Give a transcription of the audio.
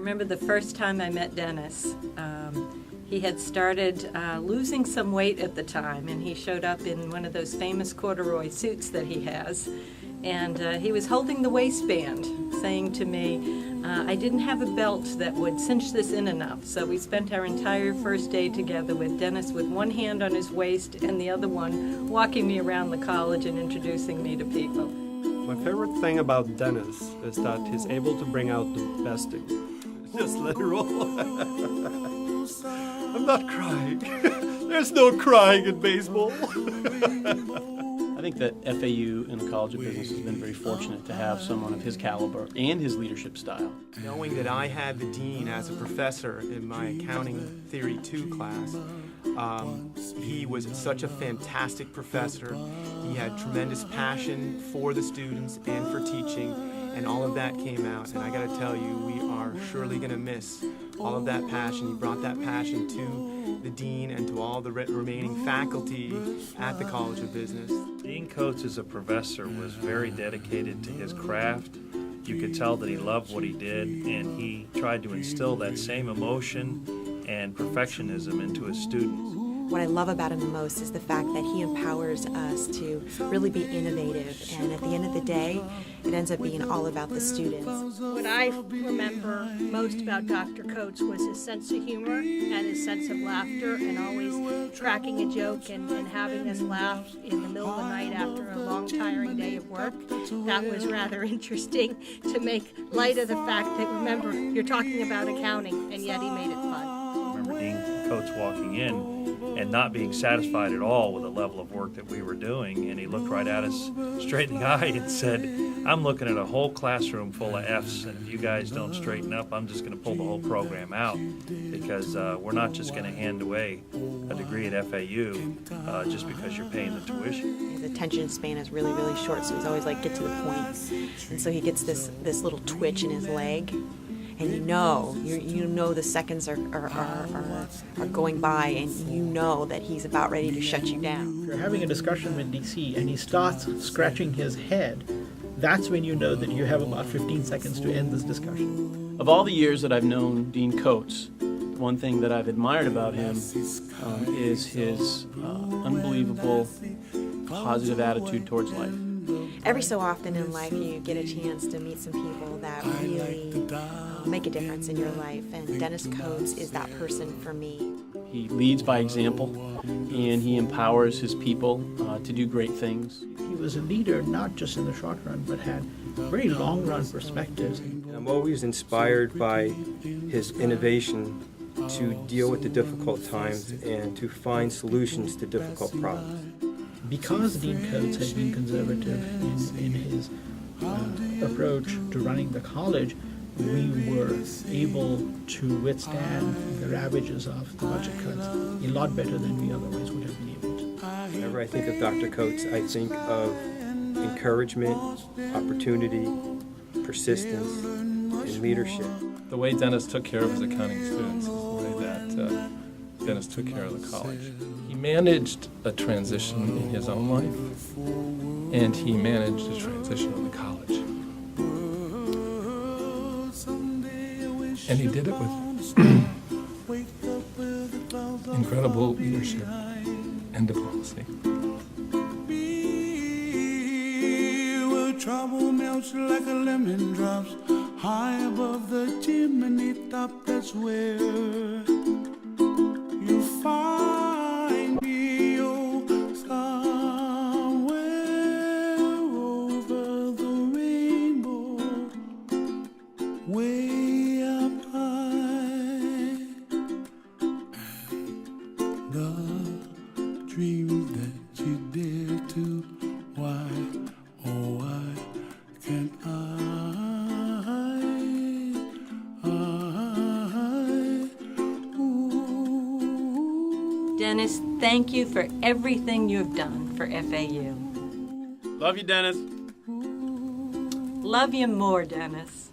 remember the first time I met Dennis. He had started losing some weight at the time, and he showed up in one of those famous corduroy suits that he has. And he was holding the waistband, saying to me, I didn't have a belt that would cinch this in enough. So we spent our entire first day together with Dennis with one hand on his waist and the other one walking me around the college and introducing me to people. My favorite thing about Dennis is that he's able to bring out the best in you. Just let it roll. I'm not crying. There's no crying in baseball. I think that FAU and the College of Business has been very fortunate to have someone of his caliber and his leadership style. Knowing that I had the dean as a professor in my Accounting Theory 2 class, he was such a fantastic professor. He had tremendous passion for the students and for teaching, and all of that came out. And I got to tell you, we are surely going to miss all of that passion. He brought that passion to the dean and to all the remaining faculty at the College of Business. Dean Coates, as a professor, was very dedicated to his craft. You could tell that he loved what he did, and he tried to instill that same emotion and perfectionism into his students. What I love about him the most is the fact that he empowers us to really be innovative, and at the end of the day, it ends up being all about the students. What I remember most about Dr. Coates was his sense of humor and his sense of laughter, and always cracking a joke and having us laugh in the middle of the night after a long, tiring day of work. That was rather interesting to make light of the fact that, remember, you're talking about accounting, and yet he made it fun. I remember Dean Coates walking in and not being satisfied at all with the level of work that we were doing, and he looked right at us straight in the eye and said, I'm looking at a whole classroom full of F's, and if you guys don't straighten up, I'm just going to pull the whole program out, because we're not just going to hand away a degree at FAU just because you're paying the tuition. His attention span is really, really short, so he's always like, get to the point. And so he gets this little twitch in his leg, and you know the seconds are going by, and you know that he's about ready to shut you down. If you're having a discussion with DC and he starts scratching his head, that's when you know that you have about 15 seconds to end this discussion. Of all the years that I've known Dean Coates, one thing that I've admired about him is his unbelievable positive attitude towards life. Every so often in life you get a chance to meet some people that really make a difference in your life, and Dennis Coates is that person for me. He leads by example, and he empowers his people to do great things. He was a leader not just in the short run, but had very long-run perspectives. I'm always inspired by his innovation to deal with the difficult times and to find solutions to difficult problems. Because Dean Coates had been conservative in his approach to running the college, we were able to withstand the ravages of the budget cuts a lot better than we otherwise would have been able to. Whenever I think of Dr. Coates, I think of encouragement, opportunity, persistence, and leadership. The way Dennis took care of his accounting students is the way that Dennis took care of the college. He managed a transition in his own life, and he managed a transition in the college. And he did it with incredible leadership and diplomacy. Trouble melts like a lemon drops high above the chimney top. That's where you find me, oh, somewhere over the rainbow, way up high. The dreams that you dare to, why, oh, why can't I? Dennis, thank you for everything you've done for FAU. Love you, Dennis. Love you more, Dennis.